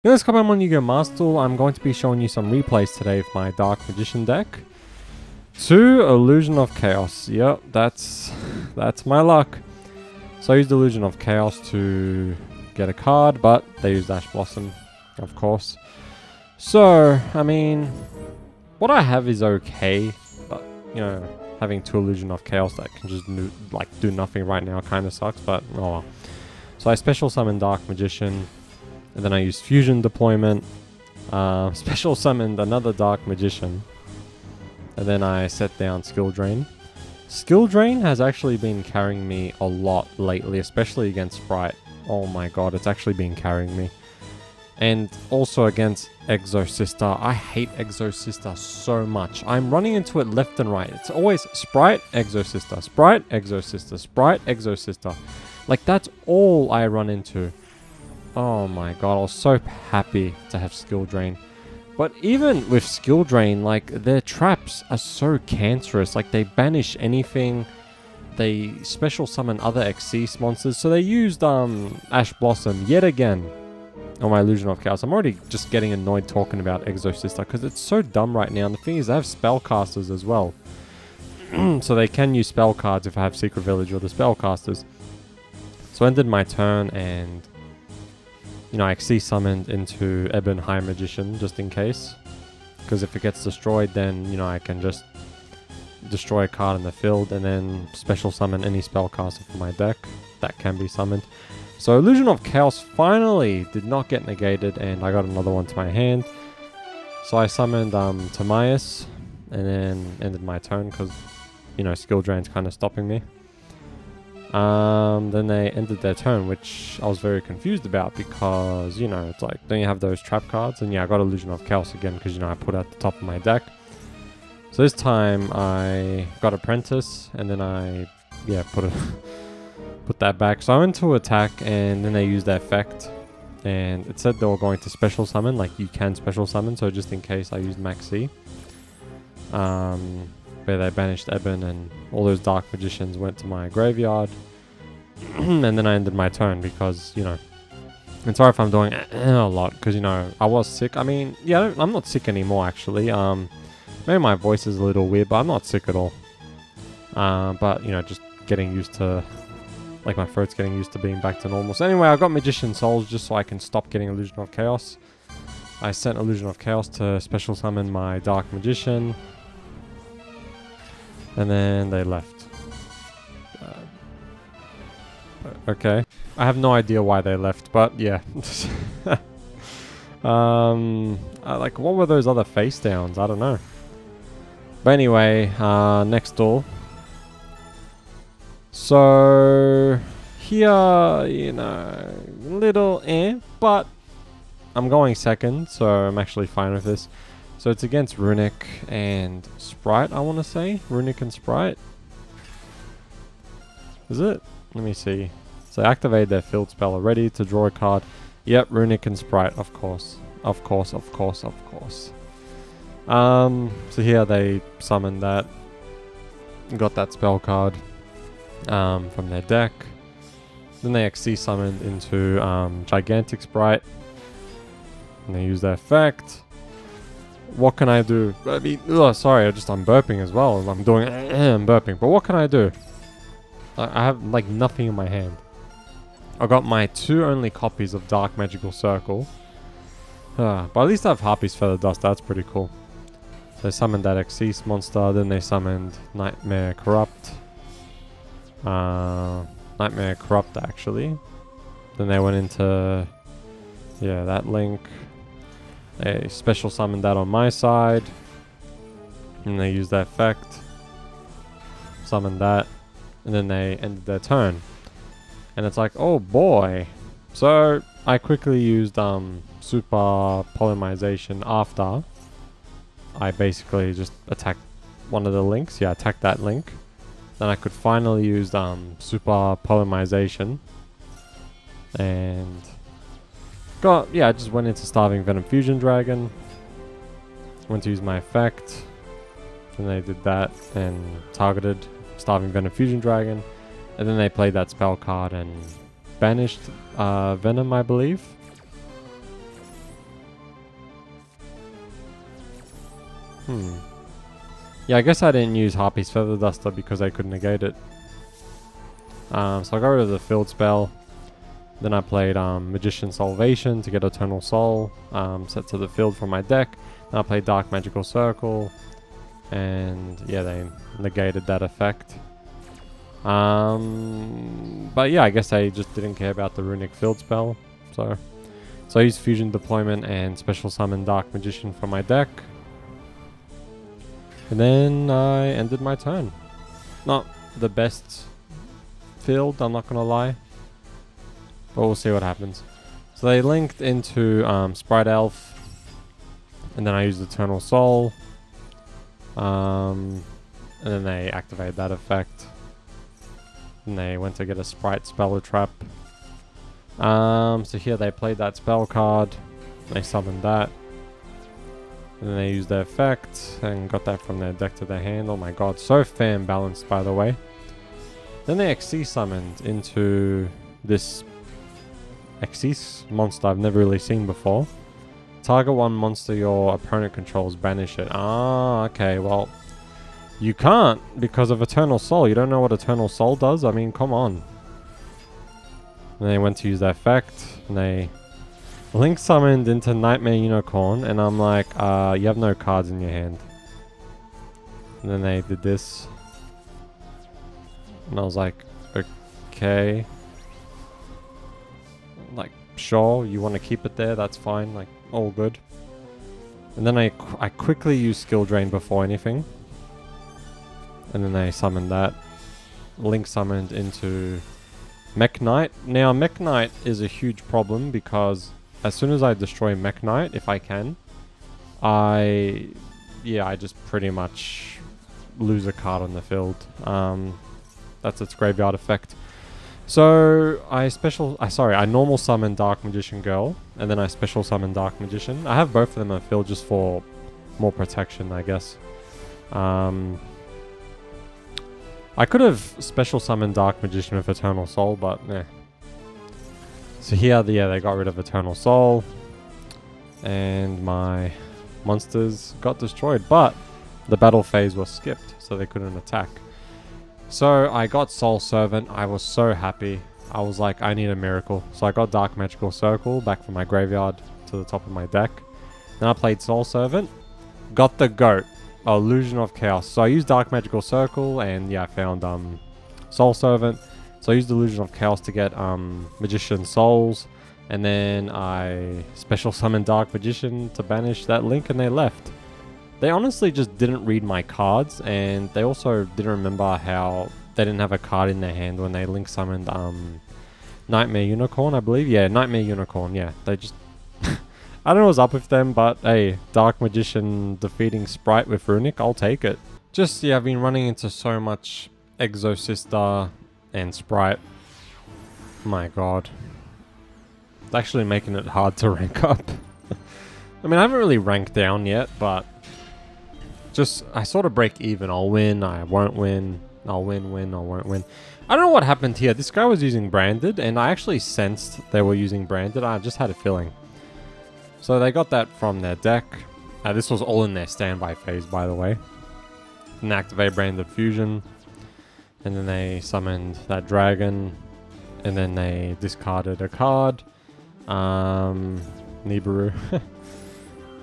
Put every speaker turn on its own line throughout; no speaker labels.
In this Pokemon on Yu-Gi-Oh! Master Duel, I'm going to be showing you some replays today of my Dark Magician deck. 2 Illusion of Chaos. Yep, that's my luck. So I used Illusion of Chaos to get a card, but they used Ash Blossom, of course. So, I mean, what I have is okay, but, you know, having 2 Illusion of Chaos that can just do nothing right now kind of sucks, but oh well. So I special summon Dark Magician. And then I used Fusion Deployment, special summoned another Dark Magician, and then I set down Skill Drain. Skill Drain has actually been carrying me a lot lately, especially against Sprite. Oh my god, it's actually been carrying me. And also against Exosister. I hate Exosister so much. I'm running into it left and right. It's always Sprite, Exosister, Sprite, Exosister, Sprite, Exosister. Like, that's all I run into. Oh my god, I was so happy to have Skill Drain. But even with Skill Drain, like, their traps are so cancerous. Like, they banish anything. They special summon other Exceed monsters. So they used Ash Blossom yet again on my Illusion of Chaos. I'm already just getting annoyed talking about Exosister because it's so dumb right now. And the thing is, they have spellcasters as well. So they can use spell cards if I have Secret Village or the spellcasters. So I ended my turn and, you know, I Exceed summoned into Ebon High Magician just in case. Because if it gets destroyed, then, you know, I can just destroy a card in the field and then special summon any spellcaster from my deck that can be summoned. So Illusion of Chaos finally did not get negated and I got another one to my hand. So I summoned Timaeus and then ended my turn because, you know, Skill Drain's kind of stopping me. Then they ended their turn, which I was very confused about because, you know, it's like, don't you have those trap cards? And yeah, I got Illusion of Chaos again because, you know, I put it at the top of my deck. So this time I got Apprentice and then I, yeah, put that back. So I went to attack and then they used their effect. And it said they were going to special summon, like you can special summon. So just in case I used Maxi. Where they banished Ebon and all those Dark Magicians went to my graveyard. And then I ended my turn because, you know, and sorry if I'm doing a lot because, you know, I was sick. I mean, yeah, I'm not sick anymore actually. Maybe my voice is a little weird, but I'm not sick at all. But, you know, just getting used to, like, my throat's getting used to being back to normal. So anyway, I got Magician Souls just so I can stop getting Illusion of Chaos. I sent Illusion of Chaos to special summon my Dark Magician. And then they left. Okay. I have no idea why they left, but yeah. Like, what were those other face downs? I don't know. But anyway, next duel. So, here, you know, little but I'm going second, so I'm actually fine with this. So it's against Runic and Sprite, I want to say. Runic and Sprite. Is it? Let me see. So activate their field spell already to draw a card. Yep, Runic and Sprite, of course. Of course, of course, of course. So here they summoned that. Got that spell card from their deck. Then they Exceed summoned into Gigantic Sprite. And they use their effect. What can I do? I mean, sorry, I'm burping as well. I'm doing I'm burping. But what can I do? I have, like, nothing in my hand. I got my 2 only copies of Dark Magical Circle. But at least I have Harpy's Feather Dust. That's pretty cool. So they summoned that Exceed monster. Then they summoned Nightmare Corrupt. Nightmare Corrupt, actually. Then they went into, yeah, that link. They special summoned that on my side. And they used that effect. Summoned that. And then they ended their turn. And it's like, oh boy. So I quickly used Super Polymerization after I basically just attacked one of the links. Yeah, attacked that link. Then I could finally use Super Polymerization. And I just went into Starving Venom Fusion Dragon. Went to use my effect. And they did that and targeted Starving Venom Fusion Dragon. And then they played that spell card and banished Venom, I believe. Yeah, I guess I didn't use Harpy's Feather Duster because I could negate it. So I got rid of the field spell. Then I played Magician Salvation to get Eternal Soul set to the field from my deck. Then I played Dark Magical Circle. And yeah, they negated that effect. But yeah, I guess I just didn't care about the Runic field spell. So I used Fusion Deployment and Special Summon Dark Magician from my deck. And then I ended my turn. Not the best field, I'm not gonna lie. But we'll see what happens. So they linked into Sprite Elf. And then I used Eternal Soul. And then they activated that effect. And they went to get a Sprite Speller Trap. So here they played that spell card. They summoned that. And then they used their effect and got that from their deck to their hand. Oh my god, so fan balanced by the way. Then they XC summoned into this Exis monster I've never really seen before. Target one monster your opponent controls, banish it. Ah, okay, well, you can't because of Eternal Soul. You don't know what Eternal Soul does? I mean, come on. And they went to use that effect, and they Link summoned into Nightmare Unicorn, and I'm like, you have no cards in your hand. And then they did this. And I was like, okay. Like, sure, you want to keep it there, that's fine, like, all good. And then I quickly used Skill Drain before anything. And then they summoned that. Link summoned into Mech Knight. Now, Mech Knight is a huge problem because as soon as I destroy Mech Knight, if I can, I just pretty much lose a card on the field. That's its graveyard effect. So I normal summon Dark Magician Girl, and then I special summon Dark Magician. I have both of them on field just for more protection, I guess. I could have special summoned Dark Magician with Eternal Soul, but nah. So here, they got rid of Eternal Soul, and my monsters got destroyed, but the battle phase was skipped, so they couldn't attack. So I got Soul Servant. I was so happy. I was like, I need a miracle. So I got Dark Magical Circle back from my graveyard to the top of my deck. Then I played Soul Servant. Got the GOAT, Illusion of Chaos. So I used Dark Magical Circle, and yeah, I found Soul Servant. So I used Illusion of Chaos to get Magician Souls. And then I special summoned Dark Magician to banish that Link, and they left. They honestly just didn't read my cards, and they also didn't remember how they didn't have a card in their hand when they Link summoned Nightmare Unicorn, I believe. Yeah, Nightmare Unicorn, yeah. They just... I don't know what's up with them, but hey, Dark Magician defeating Sprite with Runic, I'll take it. Just, yeah, I've been running into so much Exosister and Spright. My god. It's actually making it hard to rank up. I mean, I haven't really ranked down yet, but... just, I sort of break even. I'll win, I won't win. I'll win, I won't win. I don't know what happened here. This guy was using Branded, and I actually sensed they were using Branded. I just had a feeling. So they got that from their deck. This was all in their standby phase, by the way. And activate Branded Fusion. And then they summoned that dragon. And then they discarded a card. Nibiru.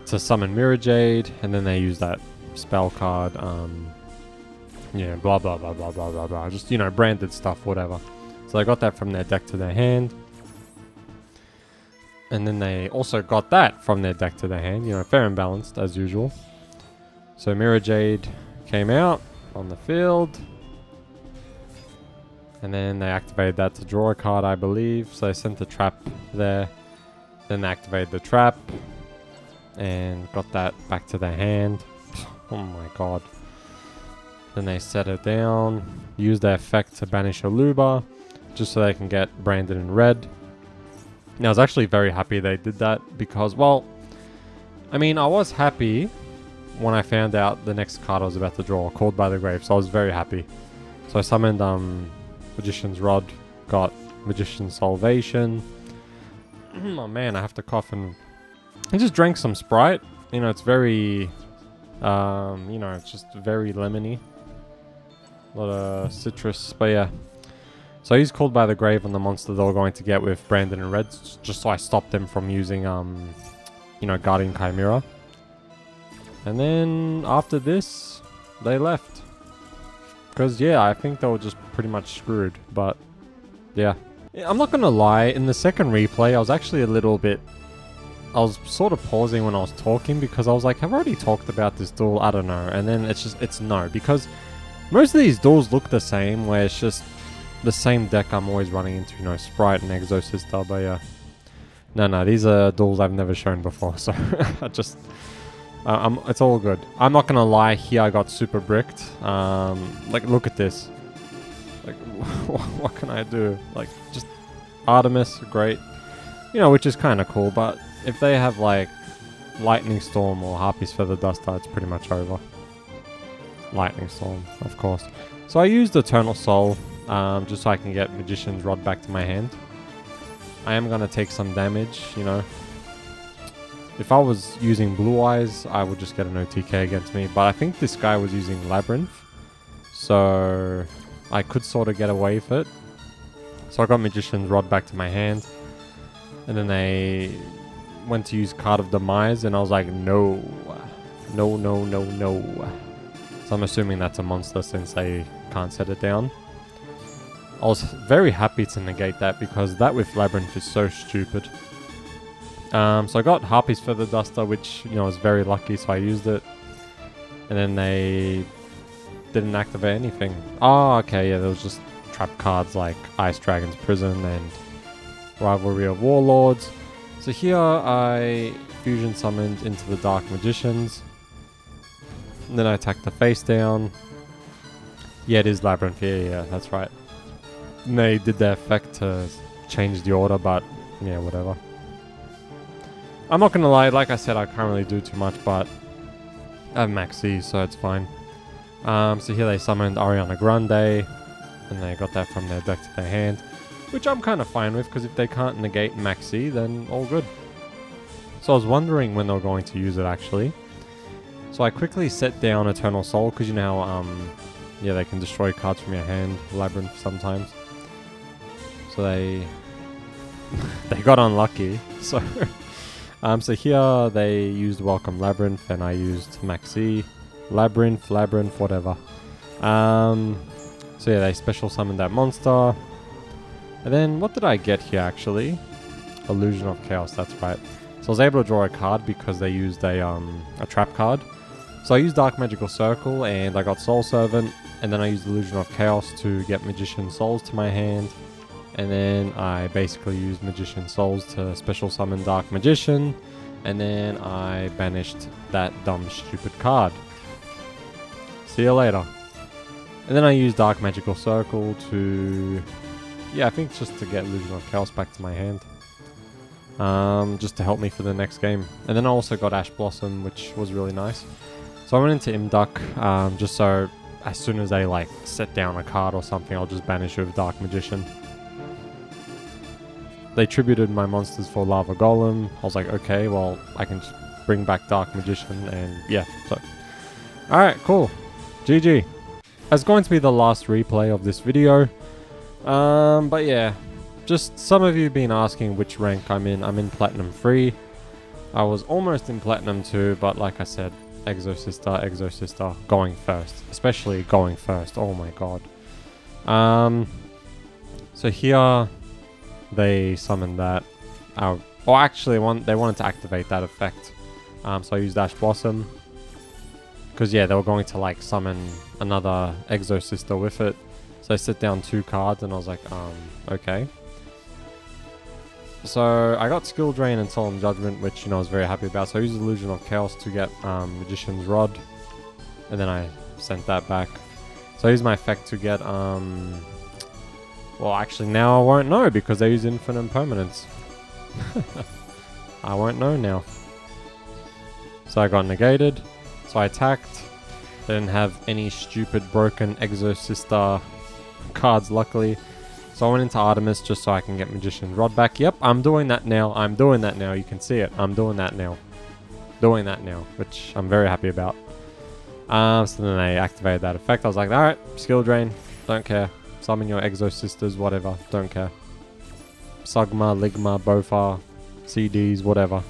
To summon Mirror Jade. And then they used that spell card. Yeah, blah, blah, blah, blah, blah, blah, blah. Just, you know, branded stuff, whatever. So they got that from their deck to their hand. And then they also got that from their deck to their hand. You know, fair and balanced, as usual. So Mirror Jade came out on the field. And then they activated that to draw a card, I believe. So they sent the trap there. Then they activated the trap. And got that back to their hand. Oh my god. Then they set it down. Use their effect to banish Aluba. Just so they can get branded in red. Now, I was actually very happy they did that. Because, well... I mean, I was happy when I found out the next card I was about to draw. Called by the Grave. So I was very happy. So I summoned Magician's Rod. Got Magician's Salvation. Oh man, I have to cough and... I just drank some Sprite. You know, it's very... You know, it's just very lemony. A lot of citrus, but yeah. So he's called by the grave on the monster they were going to get with Brandon and Red, just so I stopped them from using, you know, Guardian Chimera. And then after this, they left. Because, yeah, I think they were just pretty much screwed, but yeah. I'm not gonna lie, in the second replay, I was actually a little bit... I was sort of pausing when I was talking because I was like, have I already talked about this duel? I don't know. And then it's no, because most of these duels look the same, where it's just the same deck I'm always running into, you know, Sprite and Exosister, but yeah. No, these are duels I've never shown before, so I just... it's all good. I'm not gonna lie, here I got super bricked. Like, look at this. Like, what can I do? Like, just Artemis, great. You know, which is kind of cool, but if they have, like, Lightning Storm or Harpy's Feather Duster, it's pretty much over. Lightning Storm, of course. So I used Eternal Soul, just so I can get Magician's Rod back to my hand. I am gonna take some damage, you know. If I was using Blue Eyes, I would just get an OTK against me. But I think this guy was using Labyrinth, so I could sort of get away with it. So I got Magician's Rod back to my hand. And then they went to use Card of Demise, and I was like, no. No, no, no, no. So I'm assuming that's a monster since they can't set it down. I was very happy to negate that because that with Labyrinth is so stupid. So I got Harpy's Feather Duster, which, you know, was very lucky, so I used it. And then they didn't activate anything. Oh, okay, yeah, there was just trap cards like Ice Dragon's Prison and Rivalry of Warlords. So here I fusion summoned into the Dark Magicians. And then I attacked the face down. Yeah, it is Labyrinth, yeah, that's right. And they did their effect to change the order, but yeah, whatever. I'm not gonna lie, like I said, I can't really do too much, but I have Max C, so it's fine. So here they summoned Ariana Grande, and they got that from their deck to their hand, which I'm kind of fine with, because if they can't negate Max C, then all good. So I was wondering when they were going to use it, actually. So I quickly set down Eternal Soul, because you know how, yeah, they can destroy cards from your hand, Labyrinth sometimes. So they got unlucky, so... so here they used Welcome Labyrinth, and I used Maxi, Labyrinth, whatever. So yeah, they special summoned that monster. And then what did I get here actually? Illusion of Chaos, that's right. So I was able to draw a card because they used a trap card. So I used Dark Magical Circle and I got Soul Servant, and then I used Illusion of Chaos to get Magician Souls to my hand. And then I basically used Magician Souls to special summon Dark Magician. And then I banished that dumb, stupid card. See you later. And then I used Dark Magical Circle to... yeah, I think just to get Illusion of Chaos back to my hand. Just to help me for the next game. And then I also got Ash Blossom, which was really nice. So I went into Imduck, just so as soon as they like set down a card or something, I'll just banish it with Dark Magician. They tributed my monsters for Lava Golem. I was like, okay, well, I can just bring back Dark Magician, and yeah, so. Alright, cool. GG. That's going to be the last replay of this video. But yeah, just some of you have been asking which rank I'm in. I'm in Platinum 3. I was almost in Platinum 2, but like I said, Exosister, going first. Especially going first, oh my god. So here... they summoned that. Well, actually, they wanted to activate that effect. So I used Ash Blossom. Because, yeah, they were going to, like, summon another Exosister with it. So I set down 2 cards, and I was like, okay. So I got Skill Drain and Solemn Judgment, which, you know, I was very happy about. So I used Illusion of Chaos to get Magician's Rod. And then I sent that back. So I used my effect to get, well, actually, now I won't know because they use Infinite Permanence. I won't know now. So I got negated. So I attacked. They didn't have any stupid broken Exosister cards, luckily. So I went into Artemis just so I can get Magician's Rod back. Yep, I'm doing that now. I'm doing that now. You can see it. I'm doing that now. Doing that now, which I'm very happy about. So then they activated that effect. I was like, alright, skill drain, don't care. Summon your Exosisters, whatever, don't care. Sugma, Ligma, Bofar, CDs, whatever.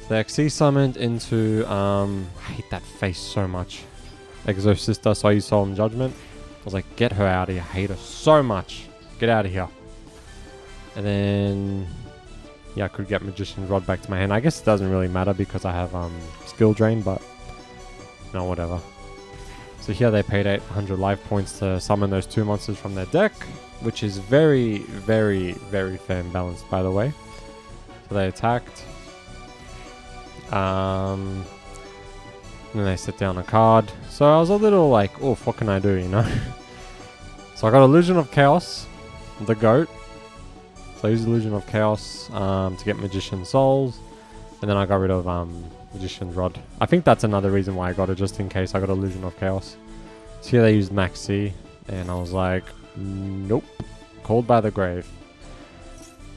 So they XC summoned into, I hate that face so much. Exosister, so I used Solemn Judgment. I was like, get her out of here, I hate her so much. Get out of here. And then, yeah, I could get Magician's Rod back to my hand. I guess it doesn't really matter because I have skill drain, but no, whatever. So here they paid 800 life points to summon those 2 monsters from their deck, which is very, very, very fair and balanced, by the way. So they attacked. And then they set down a card. So I was a little like, oh, what can I do, you know? So I got Illusion of Chaos, the GOAT. So I used Illusion of Chaos to get Magician's Souls. And then I got rid of Magician's Rod. I think that's another reason why I got it, just in case I got Illusion of Chaos. So here they used Maxi, and I was like, nope. Called by the Grave.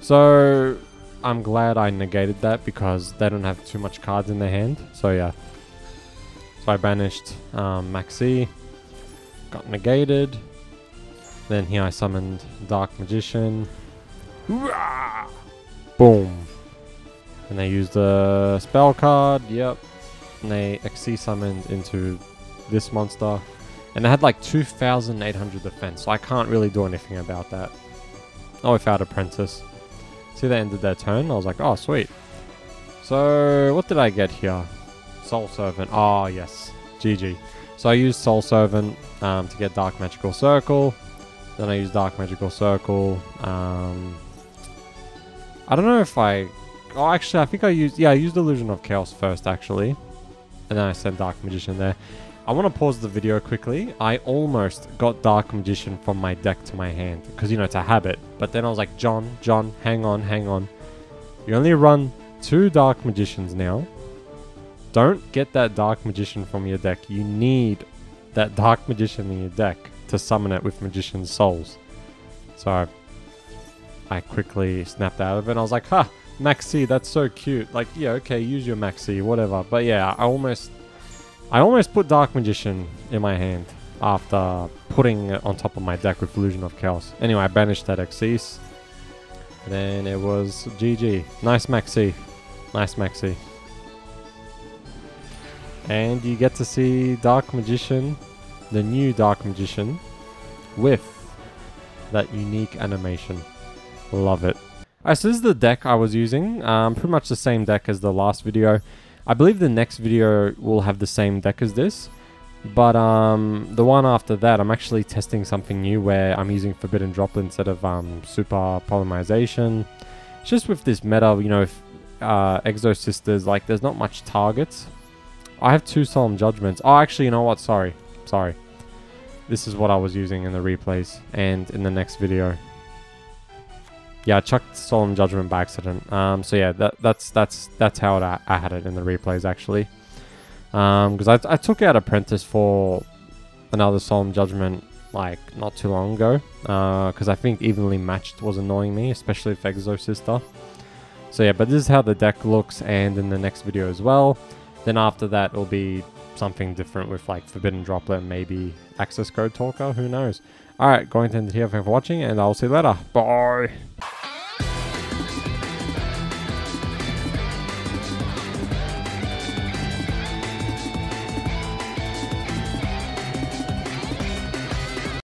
So I'm glad I negated that because they don't have too much cards in their hand. So yeah. So I banished Maxi. Got negated. Then here I summoned Dark Magician. Boom. And they used a spell card, yep. And they XC summoned into this monster. And they had like 2,800 defense, so I can't really do anything about that. Oh, without Apprentice. See, they ended their turn. I was like, oh, sweet. So, what did I get here? Soul Servant. Oh, yes. GG. So I used Soul Servant to get Dark Magical Circle. Then I used Dark Magical Circle. I don't know if I... Oh, actually, I think I used... Yeah, I used Illusion of Chaos first, actually. And then I sent Dark Magician there. I want to pause the video quickly. I almost got Dark Magician from my deck to my hand. Because, you know, it's a habit. But then I was like, John, hang on. You only run 2 Dark Magicians now. Don't get that Dark Magician from your deck. You need that Dark Magician in your deck to summon it with Magician's Souls. So, I quickly snapped out of it. And I was like, ha! Maxi, that's so cute. Like, yeah, okay, use your Maxi, whatever. But yeah, I almost put Dark Magician in my hand after putting it on top of my deck with Illusion of Chaos. Anyway, I banished that Excease. Then it was GG. Nice Maxi. Nice Maxi. And you get to see Dark Magician, the new Dark Magician, with that unique animation. Love it. Alright, so this is the deck I was using. Pretty much the same deck as the last video. I believe the next video will have the same deck as this. But the one after that, I'm actually testing something new where I'm using Forbidden Droplet instead of Super Polymerization. It's just with this meta, you know, if Exosisters, like, there's not much targets. I have 2 Solemn Judgments. Oh, actually, you know what? Sorry. This is what I was using in the replays and in the next video. Yeah, I chucked Solemn Judgment by accident. So yeah, that's how I had it in the replays, actually. Because I took out Apprentice for another Solemn Judgment, like, not too long ago. Because I think Evenly Matched was annoying me, especially with Exosister. So yeah, but this is how the deck looks, and in the next video as well. Then after that, it'll be something different with, like, Forbidden Droplet, maybe Access Code Talker, who knows. Alright, going to end here. Thank you for watching, and I'll see you later. Bye!